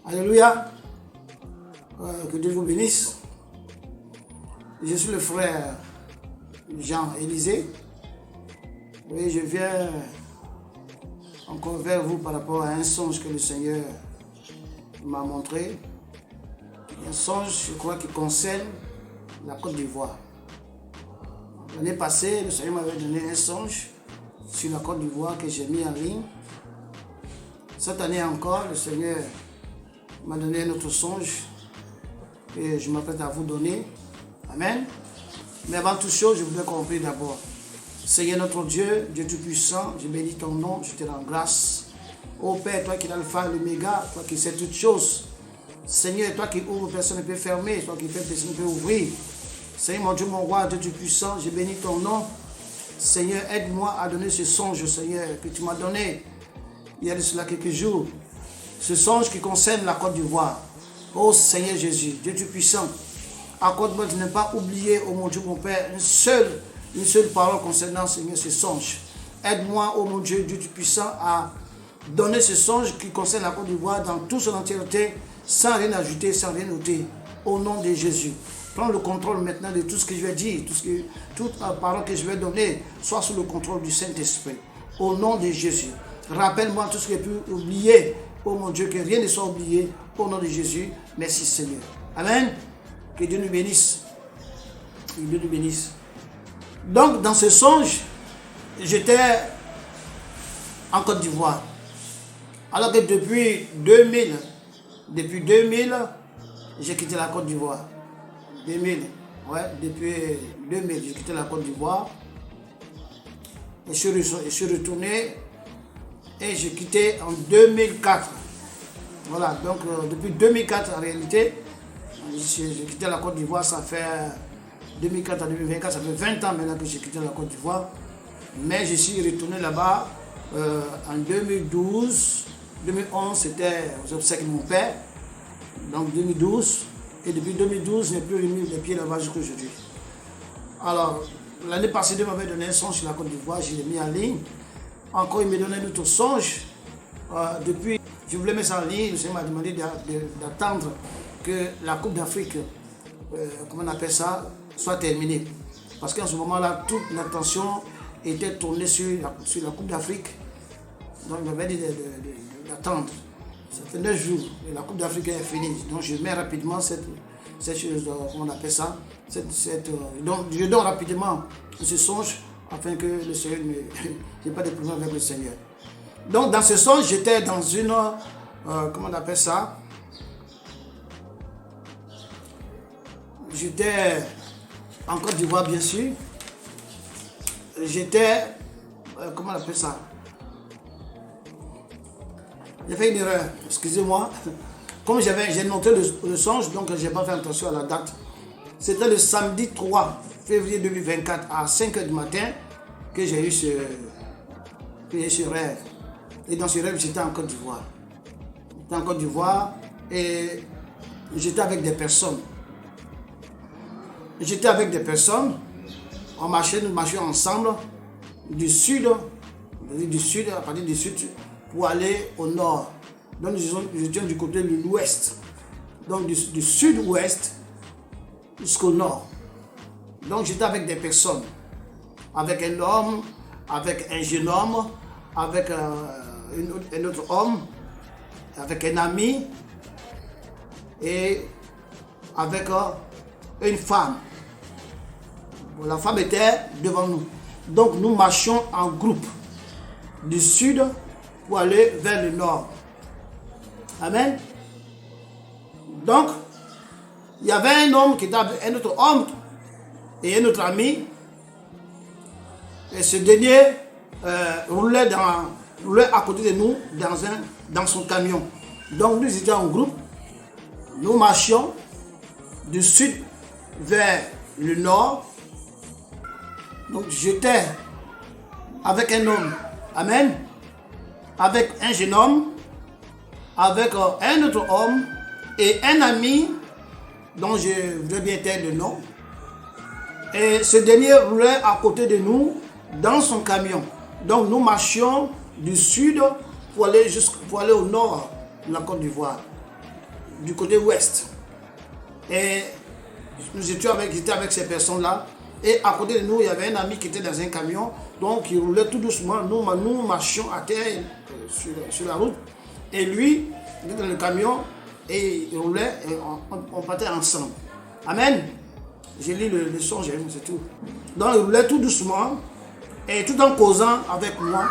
Alléluia. Que Dieu vous bénisse. Je suis le frère Jean-Élisée. Oui, je viens encore vers vous par rapport à un songe que le Seigneur m'a montré. Un songe, je crois, qui concerne la Côte d'Ivoire. L'année passée, le Seigneur m'avait donné un songe sur la Côte d'Ivoire que j'ai mis en ligne. Cette année encore, le Seigneur m'a donné un autre songe que je m'apprête à vous donner. Amen. Mais avant toute chose, je voudrais qu'on prie d'abord. Seigneur notre Dieu, Dieu Tout-Puissant, je bénis ton nom, je te rends grâce. Ô Père, toi qui es l'alpha et l'oméga, toi qui sais toutes choses. Seigneur, toi qui ouvres, personne ne peut fermer, toi qui fais, personne ne peut ouvrir. Seigneur mon Dieu, mon roi, Dieu Tout-Puissant, je bénis ton nom. Seigneur, aide-moi à donner ce songe, Seigneur, que tu m'as donné il y a de cela quelques jours. Ce songe qui concerne la Côte d'Ivoire. Ô Seigneur Jésus, Dieu Tout-Puissant, accorde-moi de ne pas oublier, ô mon Dieu, mon Père, une seule parole concernant, Seigneur, ce songe. Aide-moi, ô mon Dieu, Dieu Tout-Puissant, à donner ce songe qui concerne la Côte d'Ivoire dans toute son entièreté, sans rien ajouter, sans rien noter, au nom de Jésus. Prends le contrôle maintenant de tout ce que je vais dire, toute parole que je vais donner, soit sous le contrôle du Saint-Esprit, au nom de Jésus. Rappelle-moi tout ce que j'ai pu oublier, ô mon Dieu, que rien ne soit oublié, au nom de Jésus. Merci Seigneur. Amen. Que Dieu nous bénisse. Que Dieu nous bénisse. Donc, dans ce songe, j'étais en Côte d'Ivoire. Alors que depuis 2000, j'ai quitté la Côte d'Ivoire. 2000, ouais, depuis 2000, j'ai quitté la Côte d'Ivoire. Et je suis retourné et j'ai quitté en 2004. Voilà, donc depuis 2004 en réalité, j'ai quitté la Côte d'Ivoire, ça fait 2004 à 2024, ça fait 20 ans maintenant que j'ai quitté la Côte d'Ivoire. Mais je suis retourné là-bas en 2012, 2011, c'était aux obsèques de mon père. Donc 2012, et depuis 2012, je n'ai plus remis les pieds là-bas jusqu'à aujourd'hui. Alors, l'année passée, Dieu m'avait donné un songe sur la Côte d'Ivoire, je l'ai mis en ligne. Encore, il me donnait un autre songe. Depuis, je voulais mettre ça en ligne, le Seigneur m'a demandé d'attendre que la Coupe d'Afrique, comment on appelle ça, soit terminée. Parce qu'en ce moment-là, toute l'attention était tournée sur la Coupe d'Afrique. Donc, il m'avait dit d'attendre. Ça fait 9 jours et la Coupe d'Afrique est finie. Donc, je mets rapidement cette chose, comment on appelle ça, donc, je donne rapidement ce songe afin que le Seigneur n'ait pas de problème avec le Seigneur. Donc, dans ce songe, j'étais dans une, comment on appelle ça, j'étais en Côte d'Ivoire, bien sûr. J'étais, comment on appelle ça, j'ai fait une erreur, excusez-moi. Comme j'ai noté le songe, donc je n'ai pas fait attention à la date. C'était le samedi 3 février 2024 à 5h du matin que j'ai eu ce rêve. Et dans ce rêve, j'étais en Côte d'Ivoire. J'étais en Côte d'Ivoire et j'étais avec des personnes. On marchait, nous marchions ensemble du sud, à partir du sud, pour aller au nord. Donc nous étions du côté de l'ouest. Donc du sud-ouest jusqu'au nord. Donc j'étais avec des personnes. Avec un homme, avec un jeune homme, avec un autre homme, avec un ami et avec une femme. La femme était devant nous. Donc nous marchions en groupe du sud pour aller vers le nord. Amen. Donc, il y avait un homme qui était avec un autre homme et un autre ami. Et ce dernier roulait à côté de nous dans son camion. Donc nous étions en groupe. Nous marchions du sud vers le nord. Donc j'étais avec un homme. Amen. Avec un jeune homme, avec un autre homme et un ami dont je voudrais bien taire le nom. Et ce dernier roulait à côté de nous dans son camion. Donc nous marchions du sud pour aller au nord de la Côte d'Ivoire. du côté ouest. Et j'étais avec ces personnes-là. Et à côté de nous, il y avait un ami qui était dans un camion. Donc, il roulait tout doucement. Nous marchions à terre sur la route. Et lui, il était dans le camion. Et il roulait. Et on partait ensemble. Amen. J'ai lu le son, c'est tout. Donc, il roulait tout doucement. Et tout en causant avec moi.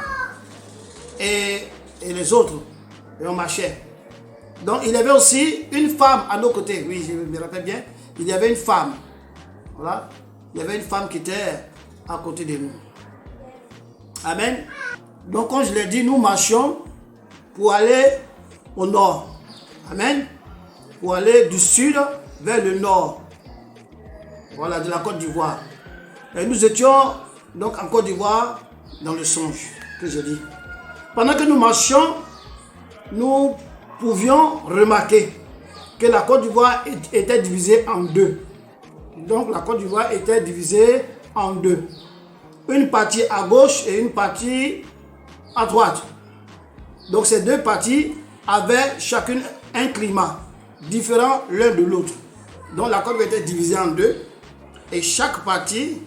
Et les autres. Et on marchait. Donc, il y avait aussi une femme à nos côtés. Oui, je me rappelle bien. Il y avait une femme. Voilà. Il y avait une femme qui était à côté de nous. Amen. Donc, comme je l'ai dit, nous marchions pour aller au nord. Amen. Pour aller du sud vers le nord. Voilà, de la Côte d'Ivoire. Et nous étions donc en Côte d'Ivoire dans le songe que j'ai dit. Pendant que nous marchions, nous pouvions remarquer que la Côte d'Ivoire était divisée en deux. Donc la Côte d'Ivoire était divisée en deux. Une partie à gauche et une partie à droite. Donc ces deux parties avaient chacune un climat différent l'un de l'autre. Donc la Côte d'Ivoire était divisée en deux. Et chaque partie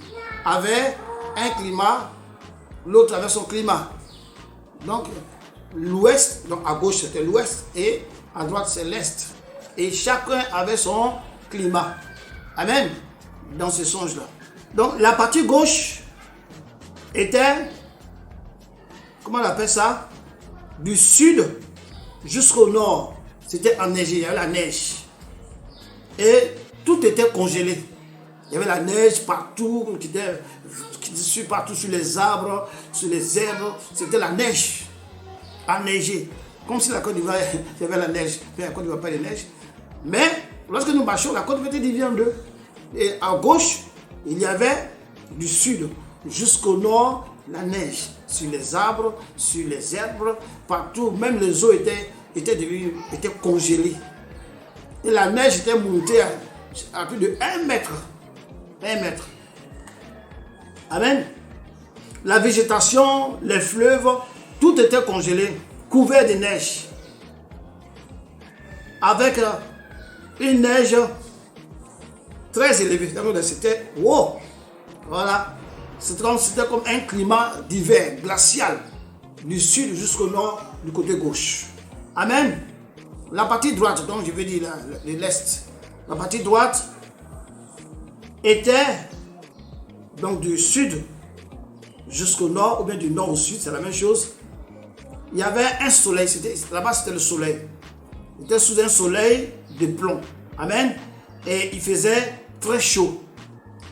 avait un climat, l'autre avait son climat. Donc l'ouest, donc à gauche c'était l'ouest et à droite c'est l'est. Et chacun avait son climat. Amen. Dans ce songe-là. Donc la partie gauche était, comment on appelle ça? Du sud jusqu'au nord. C'était enneigé, il y avait la neige. Et tout était congelé. Il y avait la neige partout, qui était partout sur les arbres, sur les herbes. C'était la neige. Enneigée. Comme si la Côte d'Ivoire, il y avait la neige. Mais la Côte d'Ivoire, pas de neige. Mais lorsque nous marchions, la Côte d'Ivoire était divisée en deux. Et à gauche, il y avait du sud jusqu'au nord la neige. Sur les arbres, sur les herbes, partout. Même les eaux étaient congelées. Et la neige était montée à plus de 1 mètre. 1 mètre. Amen. La végétation, les fleuves, tout était congelé, couvert de neige. Avec une neige très élevée. C'était wow. Voilà. C'était comme un climat d'hiver, glacial, du sud jusqu'au nord, du côté gauche. Amen. La partie droite, donc je veux dire l'est, la partie droite était donc du sud jusqu'au nord, ou bien du nord au sud, c'est la même chose. Il y avait un soleil, là-bas c'était le soleil. Il était sous un soleil de plomb. Amen. Et il faisait très chaud.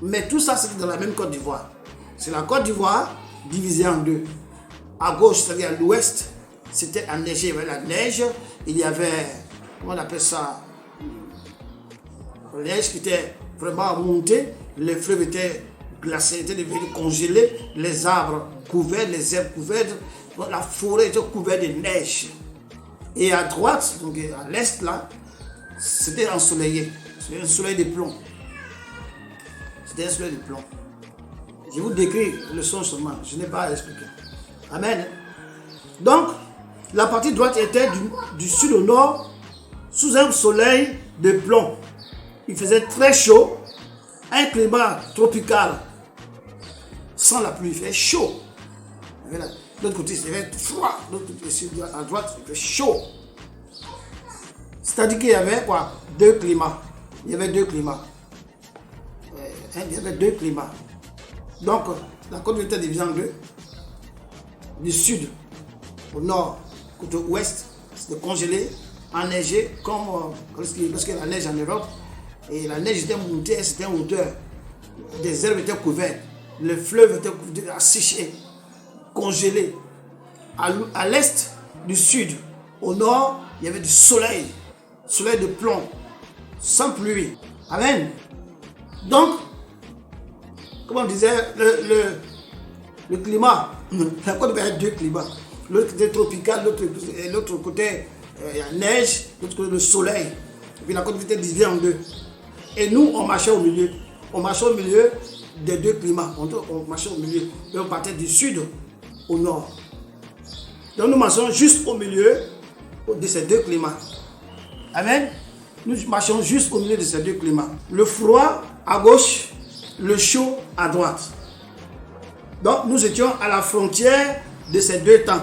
Mais tout ça c'était dans la même Côte d'Ivoire. C'est la Côte d'Ivoire divisée en deux. À gauche, c'est-à-dire à l'ouest, c'était enneigé, il y avait la neige. Il y avait, comment on appelle ça, la neige qui était vraiment montée. Les fleuves étaient glacés, étaient devenus congelés. Les arbres couverts, les herbes couvertes. La forêt était couverte de neige. Et à droite, donc à l'est là, c'était ensoleillé. C'était un soleil de plomb. C'était un soleil de plomb. Je vous décris le son seulement. Je n'ai pas à expliquer. Amen. Donc, la partie droite était du sud au nord, sous un soleil de plomb. Il faisait très chaud, un climat tropical, sans la pluie, il fait chaud. De l'autre côté, il fait froid, de l'autre côté, à droite, il fait chaud. C'est-à-dire qu'il y avait quoi? Deux climats. Il y avait deux climats. Il y avait deux climats. Donc, la côte était divisée en deux. Du sud au nord, côté ouest, c'était congelé, enneigé, comme parce qu'il y a la neige en Europe. Et la neige était montée, c'était en hauteur. Des herbes étaient couvertes. Les fleuves étaient asséchés, congelés. À l'est, du sud, au nord, il y avait du soleil. Soleil de plomb, sans pluie. Amen. Donc, comme on disait, le climat, la côte avait deux climats. L'autre côté tropical, l'autre côté il y a neige, l'autre côté le soleil. Et puis la côte était divisée en deux. Et nous, on marchait au milieu. On marchait au milieu des deux climats. On marchait au milieu. Et on partait du sud au nord. Donc nous marchons juste au milieu de ces deux climats. Amen. nous marchons juste au milieu de ces deux climats. Le froid à gauche, le chaud à droite. Donc nous étions à la frontière de ces deux temps.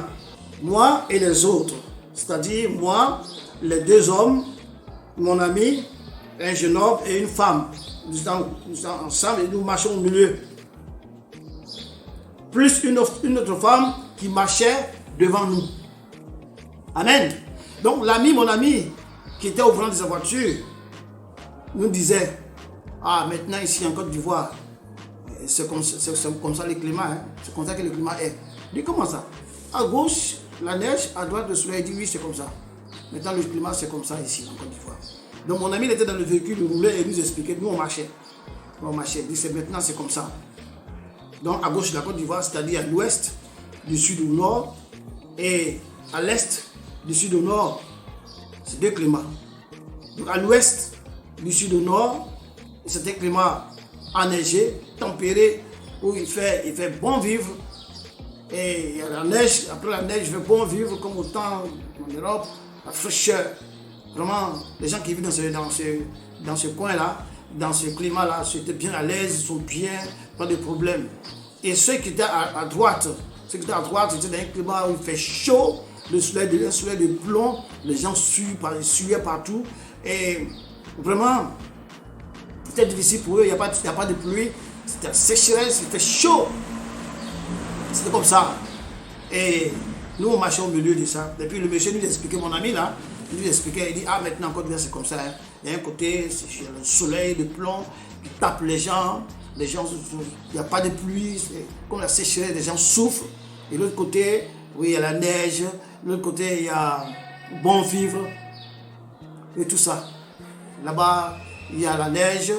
Moi et les autres. C'est-à-dire moi, les deux hommes, mon ami, un jeune homme et une femme. Nous sommes ensemble et nous marchons au milieu. Plus une autre femme qui marchait devant nous. Amen. Donc mon ami, qui était au volant de sa voiture, nous disait, ah maintenant ici en Côte d'Ivoire, c'est comme ça le climat, hein? C'est comme ça que le climat est. Il dit comment ça? À gauche, la neige, à droite, le soleil. Il dit oui, c'est comme ça. Maintenant le climat c'est comme ça ici en Côte d'Ivoire. Donc mon ami il était dans le véhicule, il roulait et nous expliquait, nous on marchait. Il dit maintenant c'est comme ça. Donc à gauche de la Côte d'Ivoire, c'est-à-dire à l'ouest, du sud au nord, et à l'est, du sud au nord, c'est deux climats. Donc à l'ouest, du sud au nord, c'est un climat enneigé, tempéré, où il fait bon vivre. Et il y a la neige, après la neige, il fait bon vivre, comme autant en Europe, la fraîcheur. Vraiment, les gens qui vivent dans ce coin-là, dans ce climat-là, c'était bien à l'aise, ils sont bien, pas de problème. Et ceux qui étaient à droite, c'était dans un climat où il fait chaud, le soleil de plomb, les gens suaient partout. Et vraiment, c'était difficile pour eux, il n'y a pas de pluie, c'était la sécheresse, il fait chaud. C'était comme ça. Et nous, on marchait au milieu de ça. Et puis le monsieur nous expliquait, mon ami là, il nous expliquait, il dit, ah maintenant, quand c'est comme ça. Hein. Il y a un côté, c'est le soleil de plomb qui tape les gens, il n'y a pas de pluie, comme la sécheresse, les gens souffrent. Et l'autre côté, oui, il y a la neige, de l'autre côté, il y a bon vivre et tout ça. Là-bas, il y a la neige,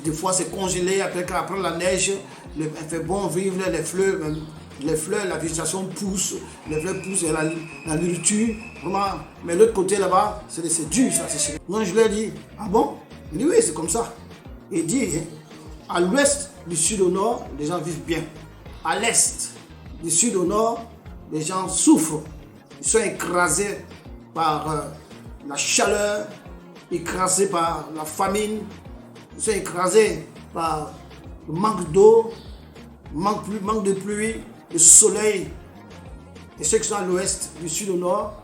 des fois c'est congelé, après la neige, il fait bon vivre, les fleurs, la végétation pousse, les fleurs poussent, et la nourriture, vraiment. Mais l'autre côté là-bas, c'est dur, ça, c'est. Moi je lui ai dit, ah bon? Il dit oui, c'est comme ça. Il dit, à l'ouest, du sud au nord, les gens vivent bien. À l'est, du sud au nord, les gens souffrent. Ils sont écrasés par la chaleur, écrasés par la famine, ils sont écrasés par le manque d'eau, manque de pluie, le soleil. Et ceux qui sont à l'ouest, du sud au nord,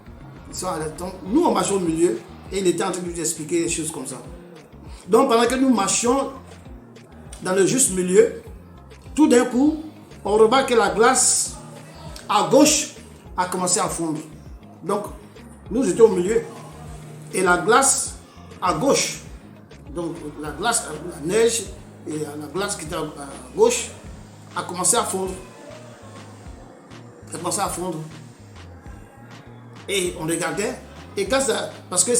ils sont à l'est. Nous, on marche au milieu et il était en train de nous expliquer des choses comme ça. Donc, pendant que nous marchions dans le juste milieu, tout d'un coup, on remarque que la glace à gauche a commencé à fondre. Donc, nous étions au milieu. Et la glace à gauche, donc la glace, la neige et la glace qui était à gauche a commencé à fondre. Elle a commencé à fondre. Et on regardait. Et quand ça, parce que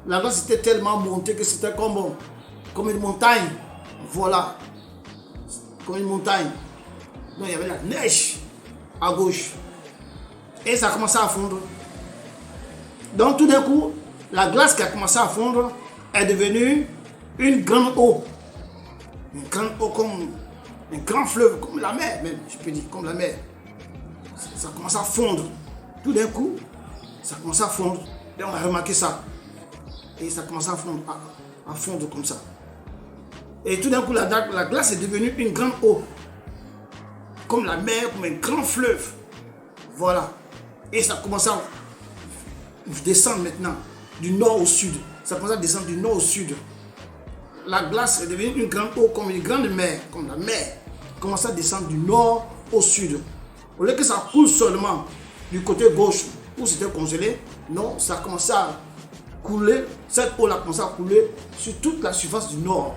la glace était tellement montée que c'était comme une montagne. Voilà. Comme une montagne. Donc il y avait la neige à gauche. Et ça a commencé à fondre. Donc tout d'un coup, la glace qui a commencé à fondre est devenue une grande eau. Une grande eau comme un grand fleuve, comme la mer même, je peux dire, comme la mer. Ça a commencé à fondre. Tout d'un coup, ça a commencé à fondre. Et on a remarqué ça. Et ça a commencé à fondre comme ça. Et tout d'un coup, la glace est devenue une grande eau. Comme la mer, comme un grand fleuve. Voilà. Et ça a commencé à descendre maintenant du nord au sud. Ça a commencé à descendre du nord au sud. La glace est devenue une grande eau comme une grande mer, comme la mer. Commence à descendre du nord au sud. Au lieu que ça coule seulement du côté gauche où c'était congelé, non, ça a commencé à couler. Cette eau a commencé à couler sur toute la surface du nord.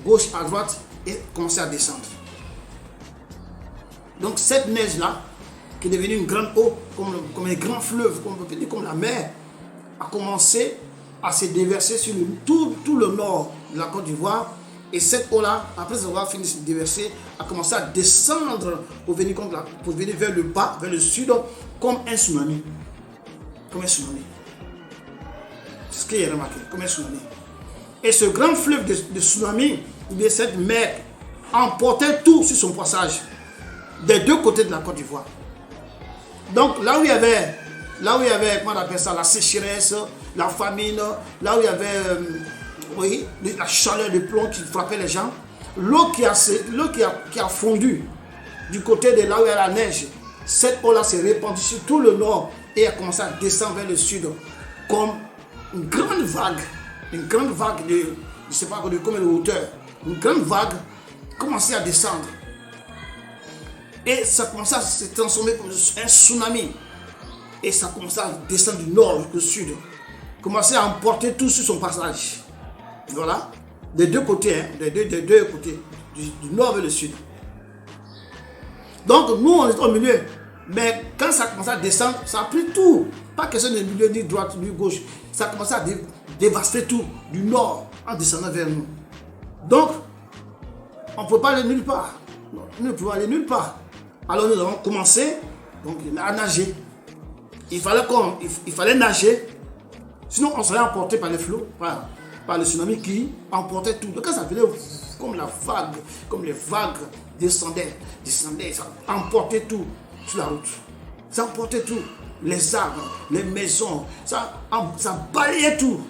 Gauche à droite et commencer à descendre. Donc cette neige-là, qui est devenue une grande eau, comme un grand fleuve, comme la mer, a commencé à se déverser sur tout le nord de la Côte d'Ivoire. Et cette eau-là, après avoir fini de se déverser, a commencé à descendre pour venir vers le bas, vers le sud, comme un tsunami. Comme un tsunami. C'est ce qu'il y a remarqué, comme un tsunami. Et ce grand fleuve de tsunami, cette mer, emportait tout sur son passage, des deux côtés de la Côte d'Ivoire. Donc là où il y avait, comment on appelle ça, la sécheresse, la famine, là où il y avait oui, la chaleur de plomb qui frappait les gens, l'eau qui a fondu du côté de là où il y a la neige, cette eau-là s'est répandue sur tout le nord et a commencé à descendre vers le sud comme une grande vague de, je ne sais pas de combien de hauteur, une grande vague commençait à descendre. Et ça commençait à se transformer comme un tsunami. Et ça commençait à descendre du nord jusqu'au sud. Commençait à emporter tout sur son passage. Voilà. Des deux côtés, hein, des deux côtés. Du nord vers le sud. Donc nous, on est au milieu. Mais quand ça commençait à descendre, ça a pris tout. Pas question de milieu, ni droite, ni gauche. Ça a commencé à dévaster tout, du nord, en descendant vers nous. Donc, on ne peut pas aller nulle part. Nous ne pouvons aller nulle part. Alors nous avons commencé donc, à nager. Il fallait nager. Sinon, on serait emporté par les flots, par le tsunami qui emportait tout. Donc quand ça venait comme les vagues descendaient, ça emportait tout sur la route. Ça emportait tout. Les arbres, les maisons, ça balayait tout.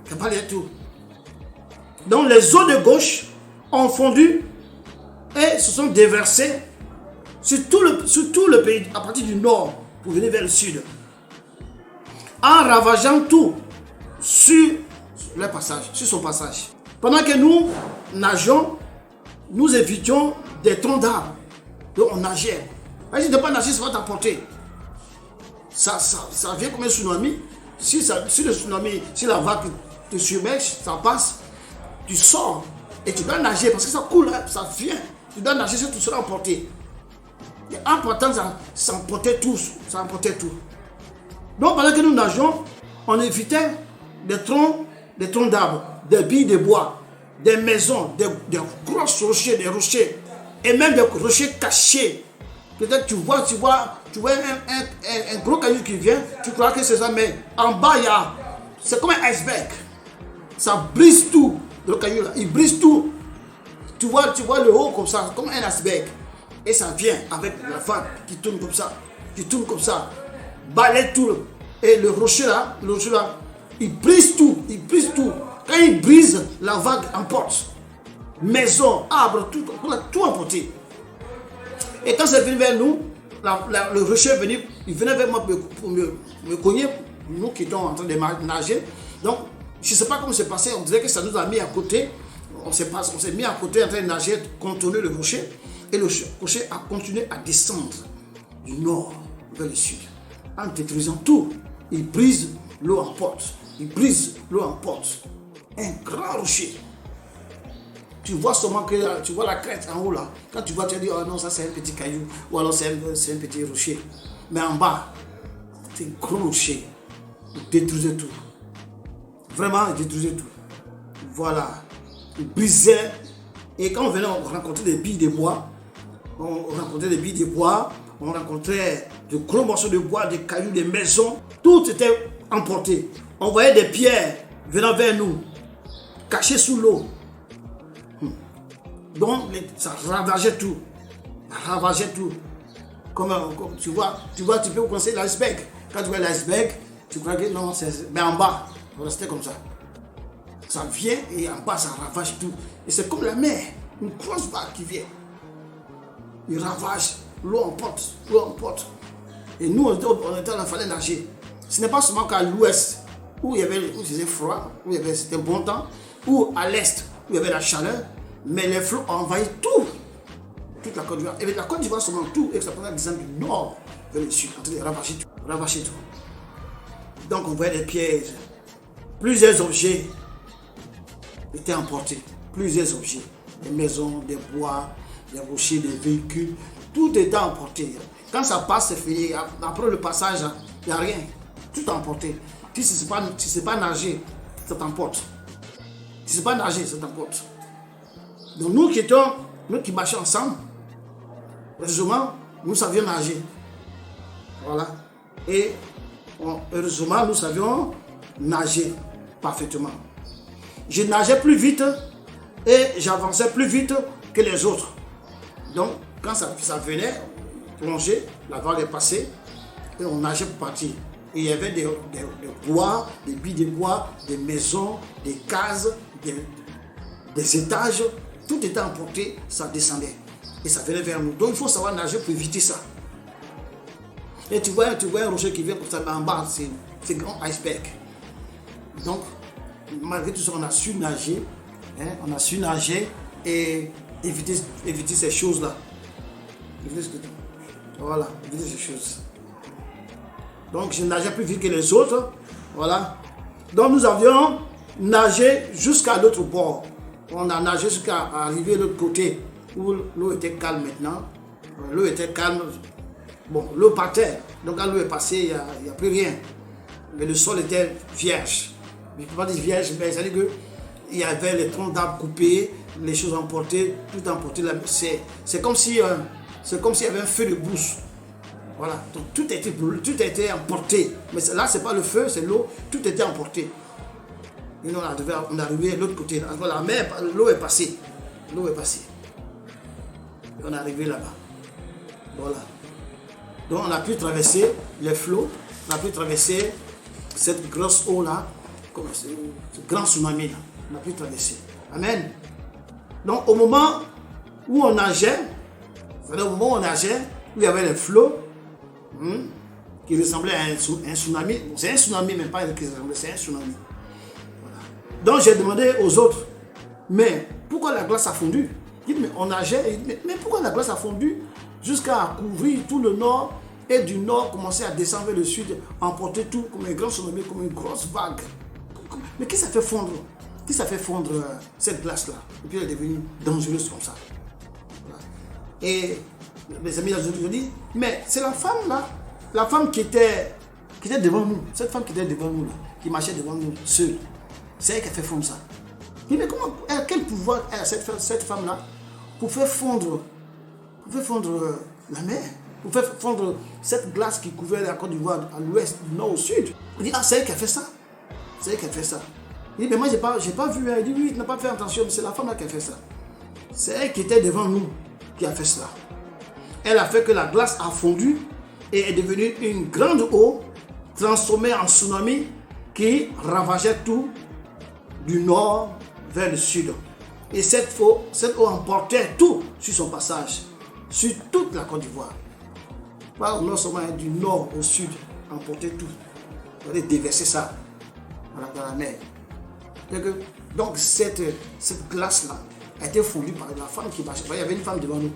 Ça balayait tout. Donc les eaux de gauche ont fondu et se sont déversées sur tout le pays, à partir du nord pour venir vers le sud, en ravageant tout sur son passage. Pendant que nous nageons, nous évitions des troncs d'arbres. Donc on nageait. Si tu ne peux pas nager, ça va t'emporter. Ça vient comme un tsunami. Si le tsunami, si la vague te submerge, ça passe, tu sors et tu dois nager parce que ça coule, ça vient. Tu dois nager, sinon tu seras emporté. Et en partant, ça emportait tout. Donc pendant que nous nageons, on évitait des troncs d'arbres, des billes de bois, des maisons, des gros rochers, des rochers, et même des rochers cachés. Peut-être tu vois un gros caillou qui vient, tu crois que c'est ça, mais en bas, c'est comme un iceberg. Ça brise tout, le caillou là, il brise tout. Tu vois le haut comme ça, comme un iceberg. Et ça vient avec la vague qui tourne comme ça, balaye tout. Et le rocher là, il brise tout. Quand il brise, la vague emporte. Maison, arbre, tout emporté. Et quand c'est venu vers nous, le rocher est venu, il venait vers moi pour me cogner, nous qui étions en train de nager. Donc, je ne sais pas comment c'est passé, on dirait que ça nous a mis à côté. On s'est mis à côté en train de nager, contourner le rocher. Et le rocher a continué à descendre du nord vers le sud, en détruisant tout. Il brise, l'eau emporte. Un grand rocher. Tu vois seulement que tu vois la crête en haut là. Quand tu vois, tu vas dire, oh non, ça c'est un petit caillou. Ou alors c'est un petit rocher. Mais en bas, c'est un gros rocher. Il détruisait tout. Vraiment, il détruisait tout. Voilà. Il brisait. Et quand on venait, on rencontrait des billes de bois. On rencontrait de gros morceaux de bois, des cailloux, des maisons. Tout était emporté. On voyait des pierres venant vers nous, cachées sous l'eau. Donc, ça ravageait tout. Comme tu peux penser l'iceberg. Quand tu vois l'iceberg, tu crois que non, mais en bas, on restait comme ça. Ça vient et en bas, ça ravage tout. Et c'est comme la mer, une grosse vague qui vient. Il ravage, l'eau emporte. Et nous, on était là, il fallait nager. Ce n'est pas seulement qu'à l'ouest, où il faisait froid, c'était bon temps, ou à l'est, où il y avait la chaleur, mais les flots ont envahi toute la Côte d'Ivoire. Et la Côte d'Ivoire seulement tout, et ça pendant des ans du nord vers le sud, en train de ravager tout. Donc on voyait des pièges. Plusieurs objets étaient emportés. Plusieurs objets. Des maisons, des bois, des rochers, des véhicules. Tout était emporté. Quand ça passe, c'est fini. Après le passage, il n'y a rien. Tout est emporté. Si ce n'est pas nager, ça t'emporte. Si ce n'est pas nager, ça t'emporte. Donc nous qui marchions ensemble, heureusement, nous savions nager. Voilà. Et heureusement, nous savions nager parfaitement. Je nageais plus vite et j'avançais plus vite que les autres. Donc, quand ça venait plonger, la vague est passée et on nageait pour partir. Et il y avait des bois, des billes de bois, des maisons, des cases, des étages. Tout était emporté, ça descendait. Et ça venait vers nous. Donc il faut savoir nager pour éviter ça. Et tu vois un rocher qui vient comme ça, en bas, c'est grand iceberg. Donc, malgré tout ça, on a su nager. On a su nager et éviter ces choses-là. Voilà, éviter ces choses. Donc, je nageais plus vite que les autres. Voilà. Donc, nous avions nagé jusqu'à l'autre bord. On a nagé jusqu'à arriver de l'autre côté où l'eau était calme maintenant. L'eau était calme. Bon, l'eau partait. Donc, quand l'eau est passée, il n'y a plus rien. Mais le sol était vierge. Je ne peux pas dire vierge, mais ça veut dire qu'il y avait les troncs d'arbres coupés, les choses emportées, tout emporté. C'est comme s'il y avait un feu de brousse. Voilà, donc tout a été emporté. Mais là, ce n'est pas le feu, c'est l'eau, tout était emporté. Et nous, on est arrivé de l'autre côté. La mer, l'eau est passée. L'eau est passée. Et on est arrivé là-bas. Voilà. Donc on a pu traverser les flots, on a pu traverser cette grosse eau-là, ce grand tsunami là. On a pu traverser. Amen. Donc au moment où on nageait, c'est-à-dire au moment où on nageait, où il y avait les flots, qui ressemblaient à un tsunami. C'est un tsunami, mais pas qui ressemblait, c'est un tsunami. Voilà. Donc j'ai demandé aux autres, mais pourquoi la glace a fondu? Ils disent, mais on nageait, mais pourquoi la glace a fondu jusqu'à couvrir tout le nord et du nord commencer à descendre vers le sud, emporter tout comme un grand tsunami, comme une grosse vague. Mais qui ça fait fondre? Qui ça fait fondre cette glace-là? Et puis elle est devenue dangereuse comme ça. Voilà. Et mes amis, je dis, mais c'est la femme là, la femme qui était devant nous, cette femme qui était devant nous, là, qui marchait devant nous seule, c'est elle qui a fait fondre ça. Je dis, mais comment, quel pouvoir a cette femme-là pour faire fondre la mer, pour faire fondre cette glace qui couvrait la Côte d'Ivoire à l'ouest, du nord au sud? Il dit, ah, c'est elle qui a fait ça. C'est elle qui a fait ça. Il dit, mais moi, j'ai pas vu. Il dit, oui, tu n'as pas fait attention, mais c'est la femme là qui a fait ça. C'est elle qui était devant nous qui a fait cela. Elle a fait que la glace a fondu et est devenue une grande eau transformée en tsunami qui ravageait tout du nord vers le sud. Et cette eau emportait tout sur son passage, sur toute la Côte d'Ivoire. Pas au nord seulement, du nord au sud, emportait tout. Il fallait déverser ça dans la mer. Donc cette glace-là a été fondue par la femme qui marchait. Il y avait une femme devant nous.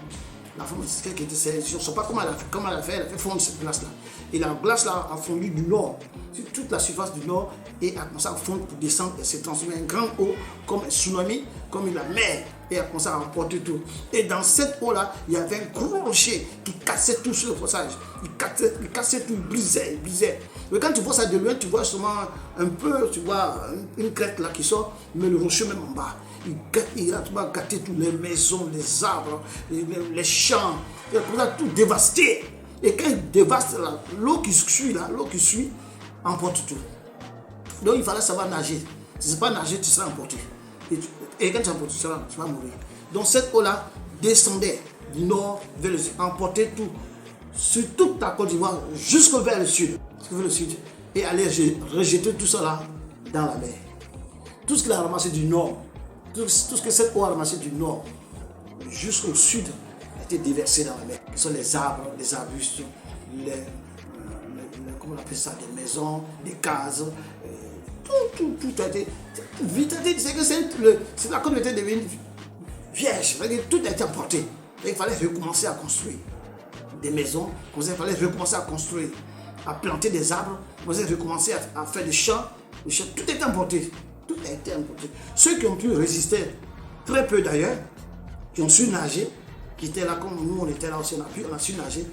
La femme, je ne sais pas comment elle a fait fondre cette glace-là. Et la glace-là a fondu du nord, sur toute la surface du nord, et a commencé à fondre pour descendre et s'est transformé en grande eau, comme un tsunami, comme la mer, et a commencé à emporter tout. Et dans cette eau-là, il y avait un gros rocher qui cassait tout sur le passage. Il cassait tout, il brisait. Mais quand tu vois ça de loin, tu vois seulement un peu, tu vois une crête là qui sort, mais le rocher même en bas. Il a gâté toutes les maisons, les arbres, les champs. Il a tout dévasté. Et quand il dévaste l'eau qui suit, emporte tout. Donc il fallait savoir nager. Si tu ne sais pas nager, tu seras emporté. Et quand tu es emporté, tu vas mourir. Donc cette eau-là descendait du nord vers le sud, emportait tout, sur toute la Côte d'Ivoire, jusqu'au vers le sud. Et allait rejeter tout ça là dans la mer. Tout ce qu'il a ramassé du nord, tout ce que cette eau a ramassé du nord jusqu'au sud a été déversé dans la mer. Ce sont les arbres, les arbustes, comment on appelle ça, des maisons, des cases, tout a été vite. C'est la côte était devenue vierge, tout a été emporté. Et il fallait recommencer à construire des maisons, il fallait recommencer à construire, à planter des arbres, il fallait recommencer à faire des champs, tout était emporté. Tout a été emporté. Ceux qui ont pu résister, très peu d'ailleurs, qui ont su nager, qui étaient là comme nous, on était là aussi, on a su nager.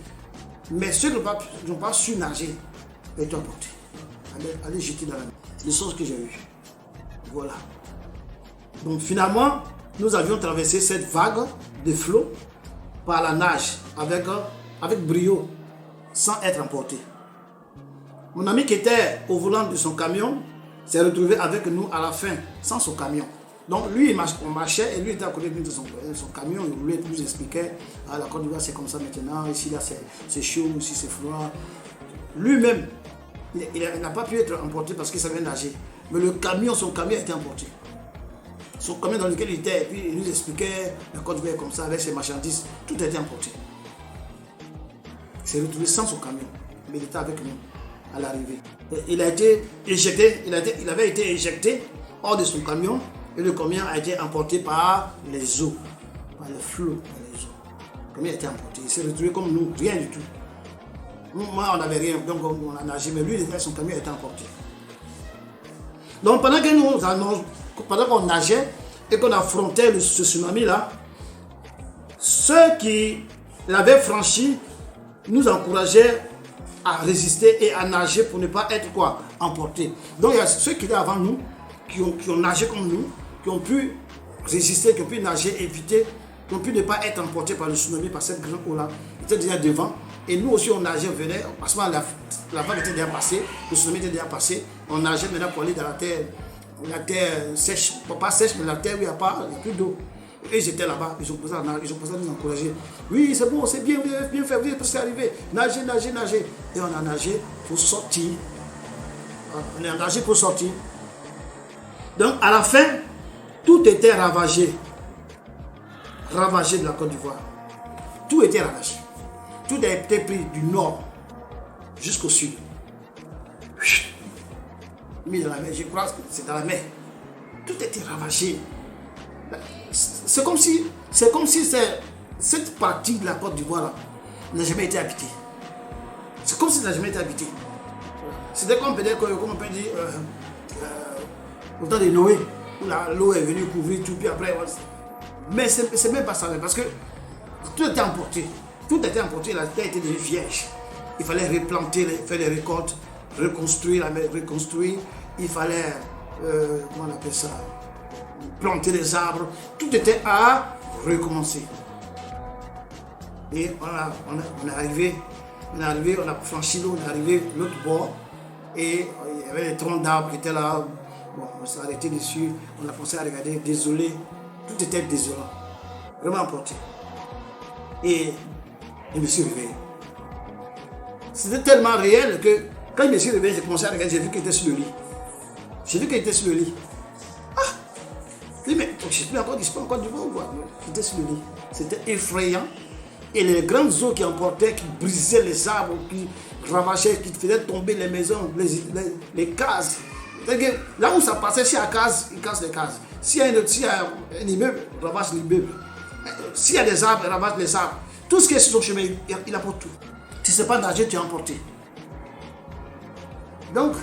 Mais ceux qui n'ont pas su nager, ont été emportés. Allez jeter dans la mer. C'est des choses que j'ai eues. Voilà. Donc finalement, nous avions traversé cette vague de flot par la nage, avec brio, sans être emporté. Mon ami qui était au volant de son camion s'est retrouvé avec nous à la fin, sans son camion. Donc lui, on marchait et lui était à côté de son camion. Il voulait nous expliquer, ah, la Côte d'Ivoire c'est comme ça maintenant, ici là c'est chaud, ici c'est froid. Lui-même, il n'a pas pu être emporté parce qu'il savait nager. Mais le camion, son camion a été emporté. Son camion dans lequel il était, et puis il nous expliquait la Côte d'Ivoire comme ça, avec ses marchandises, tout a été emporté. Il s'est retrouvé sans son camion, mais il était avec nous à l'arrivée. Il a été éjecté, il avait été éjecté hors de son camion, et le camion a été emporté par les eaux, par le flot, par les eaux. Le camion a été emporté, il s'est retrouvé comme nous, rien du tout. Moi, on n'avait rien, donc on a nagé, mais lui, son camion a été emporté. Donc pendant qu'on nageait et qu'on affrontait ce tsunami-là, ceux qui l'avaient franchi nous encourageaient à résister et à nager pour ne pas être quoi, emportés. Donc il y a ceux qui étaient avant nous, qui ont nagé comme nous, qui ont pu résister, qui ont pu nager, éviter, qui ont pu ne pas être emportés par le tsunami, par cette grande eau-là. Ils étaient déjà devant. Et nous aussi, on nageait, on venait, parce que la vague était déjà passée, le tsunami était déjà passé. On nageait maintenant pour aller dans la terre sèche, pas sèche, mais la terre où il n'y a plus d'eau. Et ils étaient là-bas, ils ont posé à nous encourager. Oui, c'est bon, c'est bien, vous avez bien fait, vous êtes arrivé. Nager, nager, nager. Et on a nagé pour sortir. On a nagé pour sortir. Donc, à la fin, tout était ravagé. Ravagé de la Côte d'Ivoire. Tout était ravagé. Tout a été pris du nord jusqu'au sud. Mis dans la mer, je crois que c'est dans la mer. Tout était ravagé. C'est comme si cette partie de la Côte d'Ivoire n'a jamais été habitée. C'est comme si elle n'a jamais été habitée. C'était comme peut-être, comme on peut dire, au temps de Noé, où l'eau est venue couvrir tout, puis après. Mais c'est même pas ça, parce que tout était emporté. Tout était emporté, la terre était devenue vierge. Il fallait replanter, faire les récoltes, reconstruire la mer, reconstruire. Il fallait, comment on appelle ça, planter les arbres. Tout était à recommencer. Et on est arrivé, on a franchi l'eau, on est arrivé de l'autre bord. Et il y avait des troncs d'arbres qui étaient là. Bon, on s'est arrêté dessus, on a pensé à regarder, désolé. Tout était désolant, vraiment emporté. Et je me suis réveillé. C'était tellement réel que quand je me suis réveillé, j'ai commencé à regarder, j'ai vu qu'il était sur le lit. J'ai vu qu'il était sur le lit. Ah! Je dis, mais je ne suis pas encore du voir ou quoi? Il était sur le lit. C'était effrayant. Et les grandes eaux qui emportaient, qui brisaient les arbres, qui ravageaient, qui faisaient tomber les maisons, les cases. C'est-à-dire, là où ça passait, s'il y a case, il casse les cases. S'il y a un immeuble, il ravage l'immeuble. S'il y a des arbres, il ravage les arbres. Tout ce qui est sur son chemin, il apporte tout. Tu ne sais pas nager, tu es emporté. Donc,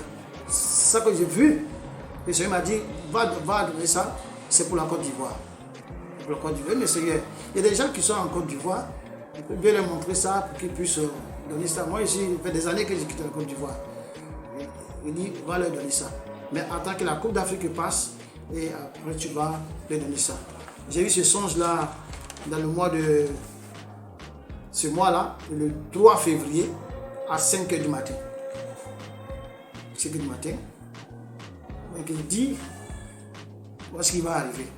ça que j'ai vu, le Seigneur m'a dit, va donner ça, c'est pour la Côte d'Ivoire. Pour la Côte d'Ivoire, mais Seigneur, il y a des gens qui sont en Côte d'Ivoire, on peut bien leur montrer ça pour qu'ils puissent donner ça. Moi, ici, ça fait des années que j'ai quitté la Côte d'Ivoire. Il dit, va leur donner ça. Mais attends que la Coupe d'Afrique passe, et après tu vas leur donner ça. J'ai eu ce songe-là dans le mois de... Ce mois-là, le 3 février, à 5 h du matin. 5 h du matin. Donc il dit, voici ce qui va arriver.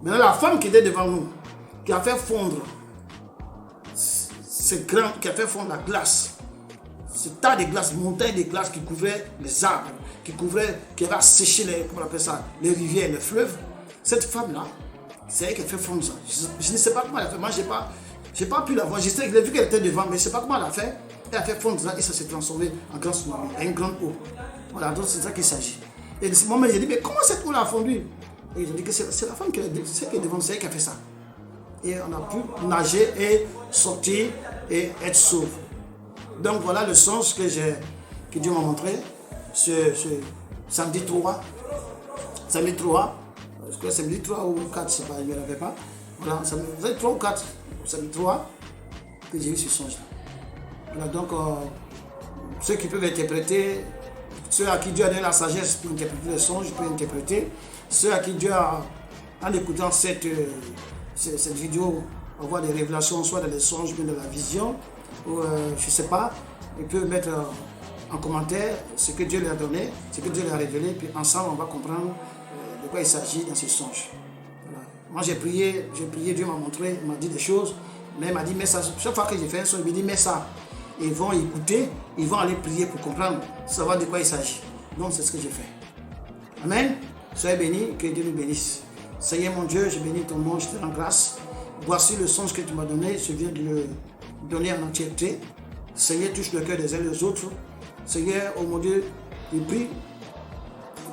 Maintenant, la femme qui était devant nous, qui a fait fondre qui a fait fondre la glace, ce tas de glace, montagne de glace qui couvrait les arbres, qui avait asséché les rivières, les fleuves. Cette femme-là, c'est elle qui a fait fondre ça. Je ne sais pas comment elle a fait. Moi, je n'ai pas pu la voir. J'ai vu qu'elle était devant, mais je ne sais pas comment elle a fait. Elle a fait fondre ça et ça s'est transformé en grand tsunami, en une grande eau. Voilà, donc c'est ça qu'il s'agit. Et à ce moment, j'ai dit, mais comment cette eau-là a fondu? Et ils ont dit que c'est la femme qui est devant, c'est elle qui a fait ça. Et on a pu nager et sortir et être sauve. Donc voilà le sens que Dieu m'a montré ce samedi 3. Samedi 3, je crois que samedi 3 ou 4, je ne sais pas, je ne me rappelle pas. Voilà, samedi 3 ou 4, samedi 3, que j'ai eu ce songe-là. Voilà, donc ceux qui peuvent interpréter, ceux à qui Dieu a donné la sagesse pour interpréter les songes, peuvent interpréter. Ceux à qui Dieu a, en écoutant cette vidéo, avoir des révélations, soit dans les songes, ou dans la vision, ou je ne sais pas, ils peuvent mettre en commentaire ce que Dieu leur a donné, ce que Dieu leur a révélé, puis ensemble on va comprendre de quoi il s'agit dans ces songes. Voilà. Moi j'ai prié, Dieu m'a montré, il m'a dit des choses, mais il m'a dit, mets ça, chaque fois que j'ai fait un songe, il me dit, mets ça ils vont écouter, ils vont aller prier pour comprendre, savoir de quoi il s'agit. Donc c'est ce que j'ai fait. Amen. Soyez bénis, que Dieu nous bénisse. Seigneur mon Dieu, je bénis ton nom, je te rends grâce. Voici le songe que tu m'as donné, je viens de le donner en entièreté. Seigneur, touche le cœur des uns et des autres. Seigneur, oh mon Dieu, je prie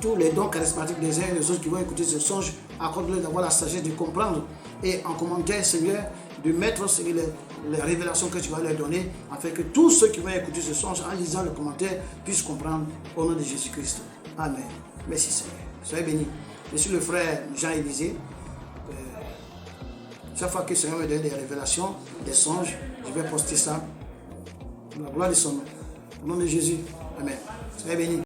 tous les dons charismatiques des uns et des autres qui vont écouter ce songe, accorde-leur d'avoir la sagesse de comprendre et en commentaire, Seigneur, de mettre les révélations que tu vas leur donner, afin que tous ceux qui vont écouter ce songe en lisant le commentaire puissent comprendre au nom de Jésus-Christ. Amen. Merci Seigneur. Soyez bénis. Je suis le frère Jean-Élisée. Chaque fois que le Seigneur me donne des révélations, des songes, je vais poster ça. Pour la gloire de son nom. Au nom de Jésus. Amen. Soyez bénis.